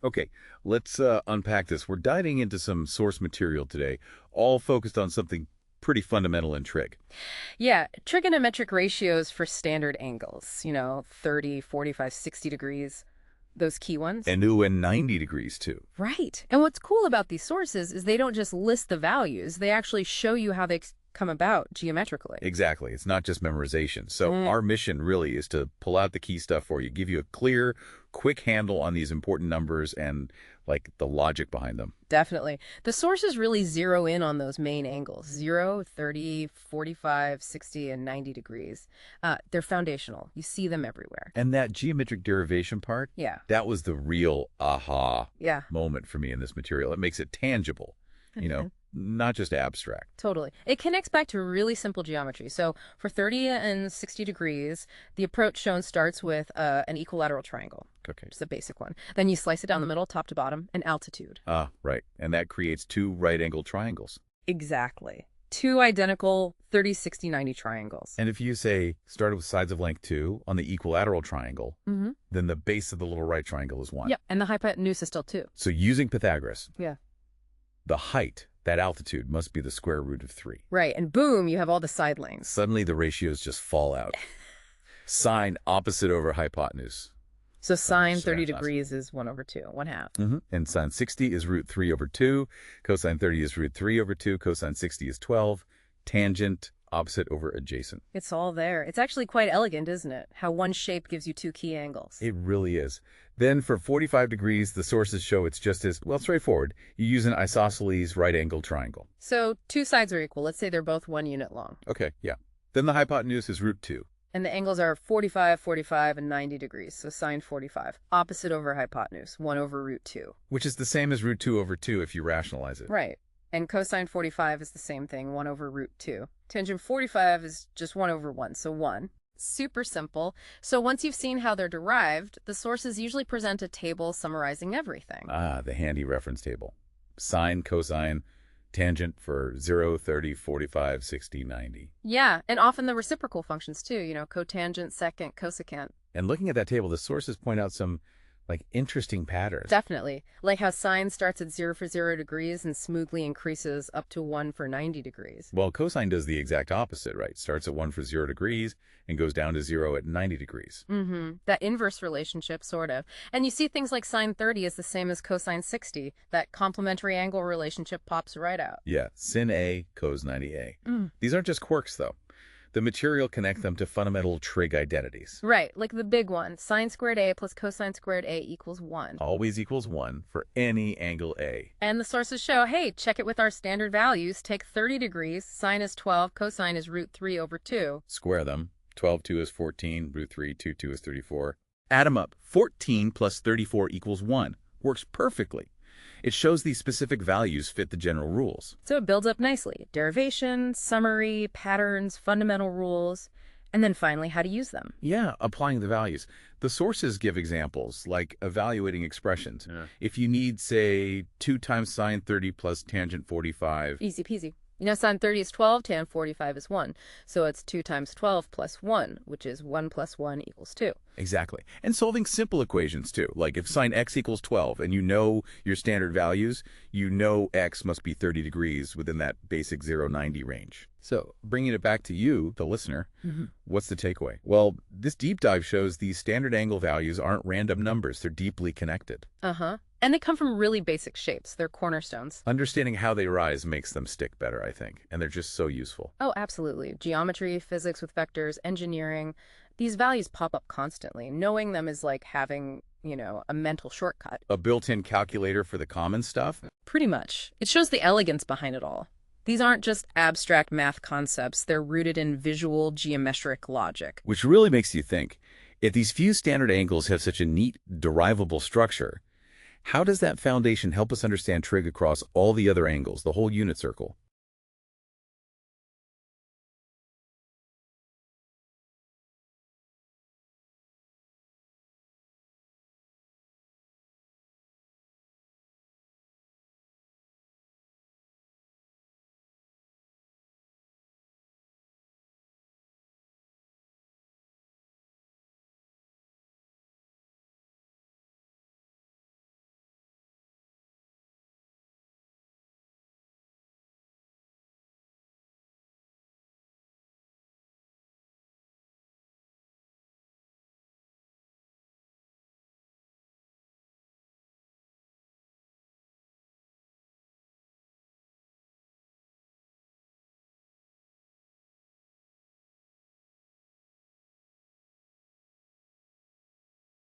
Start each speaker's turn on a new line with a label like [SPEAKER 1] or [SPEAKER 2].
[SPEAKER 1] Okay, let's unpack this. We're diving into some source material today, all focused on something pretty fundamental in trig.
[SPEAKER 2] Yeah, trigonometric ratios for standard angles, 30, 45, 60 degrees, those key ones.
[SPEAKER 1] And ooh, and 90 degrees too.
[SPEAKER 2] Right. And what's cool about these sources is they don't just list the values, they actually show you how they come about geometrically.
[SPEAKER 1] Exactly. It's not just memorization. So
[SPEAKER 2] Mm.
[SPEAKER 1] our mission really is to pull out the key stuff for you, give you a clear, quick handle on these important numbers and like the logic behind them.
[SPEAKER 2] Definitely. The sources really zero in on those main angles, 0, 30, 45, 60, and 90 degrees. They're foundational. You see them everywhere.
[SPEAKER 1] And that geometric derivation part,
[SPEAKER 2] Yeah.
[SPEAKER 1] that was the real aha
[SPEAKER 2] Yeah.
[SPEAKER 1] moment for me in this material. It makes it tangible, not just abstract.
[SPEAKER 2] Totally. It connects back to really simple geometry. So for 30 and 60 degrees, the approach shown starts with an equilateral triangle.
[SPEAKER 1] Okay.
[SPEAKER 2] It's a basic one. Then you slice it down the middle, top to bottom, and altitude.
[SPEAKER 1] Ah, right. And that creates two right-angled triangles.
[SPEAKER 2] Exactly. Two identical 30, 60, 90 triangles.
[SPEAKER 1] And if you say started with sides of length 2 on the equilateral triangle,
[SPEAKER 2] Mm-hmm.
[SPEAKER 1] then the base of the little right triangle is 1.
[SPEAKER 2] Yep. And the hypotenuse is still 2.
[SPEAKER 1] So using Pythagoras,
[SPEAKER 2] Yeah.
[SPEAKER 1] the height, that altitude, must be the square root of 3.
[SPEAKER 2] Right. And boom, you have all the side lanes.
[SPEAKER 1] Suddenly the ratios just fall out. Sine opposite over hypotenuse.
[SPEAKER 2] So sine
[SPEAKER 1] So
[SPEAKER 2] 30
[SPEAKER 1] that's awesome.
[SPEAKER 2] degrees is 1 over 2, 1/2.
[SPEAKER 1] And sine 60 is root 3 over 2. Cosine 30 is root 3 over 2. Cosine 60 is 12. Tangent, opposite over adjacent.
[SPEAKER 2] It's all there. It's actually quite elegant, isn't it? How one shape gives you two key angles.
[SPEAKER 1] It really is. Then for 45 degrees, the sources show it's just as, well, straightforward. You use an isosceles right-angled triangle.
[SPEAKER 2] So two sides are equal. Let's say they're both 1 unit long.
[SPEAKER 1] Okay, yeah. Then the hypotenuse is root 2.
[SPEAKER 2] And the angles are 45, 45, and 90 degrees. So sine 45. Opposite over hypotenuse, 1 over root 2.
[SPEAKER 1] Which is the same as root 2 over 2 if you rationalize it.
[SPEAKER 2] Right. And cosine 45 is the same thing, 1 over root 2. Tangent 45 is just 1 over 1, so 1. Super simple. So once you've seen how they're derived, the sources usually present a table summarizing everything.
[SPEAKER 1] Ah, the handy reference table. Sine, cosine, tangent for 0, 30, 45, 60, 90.
[SPEAKER 2] Yeah, and often the reciprocal functions too, cotangent, secant, cosecant.
[SPEAKER 1] And looking at that table, the sources point out some, interesting patterns.
[SPEAKER 2] Definitely. Like how sine starts at 0 for 0 degrees and smoothly increases up to 1 for 90 degrees.
[SPEAKER 1] Well, cosine does the exact opposite, right? Starts at 1 for 0 degrees and goes down to 0 at 90 degrees.
[SPEAKER 2] That inverse relationship, sort of. And you see things like sine 30 is the same as cosine 60. That complementary angle relationship pops right out.
[SPEAKER 1] Yeah, sin A, cos 90A. These aren't just quirks, though. The material connects them to fundamental trig identities.
[SPEAKER 2] Right, like the big one. Sine squared A plus cosine squared A equals 1.
[SPEAKER 1] Always equals 1 for any angle A.
[SPEAKER 2] And the sources show, hey, check it with our standard values. Take 30 degrees, sine is 12, cosine is root 3 over 2.
[SPEAKER 1] Square them. 12, 2 is 14, root 3, 2, 2 is 34. Add them up. 14 plus 34 equals 1. Works perfectly. It shows these specific values fit the general rules.
[SPEAKER 2] So it builds up nicely. Derivation, summary, patterns, fundamental rules, and then finally how to use them.
[SPEAKER 1] Yeah, applying the values. The sources give examples, like evaluating expressions.
[SPEAKER 2] Yeah.
[SPEAKER 1] If you need, say, 2 times sine 30 plus tangent 45.
[SPEAKER 2] Easy peasy. Sine 30 is 12, tan 45 is 1. So it's 2 times 12 plus 1, which is 1 plus 1 equals 2.
[SPEAKER 1] Exactly. And solving simple equations, too. Like if sine x equals 12 and you know your standard values, you know x must be 30 degrees within that basic 0-90 range. So bringing it back to you, the listener, what's the takeaway? Well, this deep dive shows these standard angle values aren't random numbers. They're deeply connected.
[SPEAKER 2] And they come from really basic shapes. They're cornerstones.
[SPEAKER 1] Understanding how they rise makes them stick better, I think. And they're just so useful.
[SPEAKER 2] Oh, absolutely. Geometry, physics with vectors, engineering. These values pop up constantly. Knowing them is like having, a mental shortcut.
[SPEAKER 1] A built-in calculator for the common stuff?
[SPEAKER 2] Pretty much. It shows the elegance behind it all. These aren't just abstract math concepts. They're rooted in visual geometric logic.
[SPEAKER 1] Which really makes you think, if these few standard angles have such a neat, derivable structure, how does that foundation help us understand trig across all the other angles, the whole unit circle?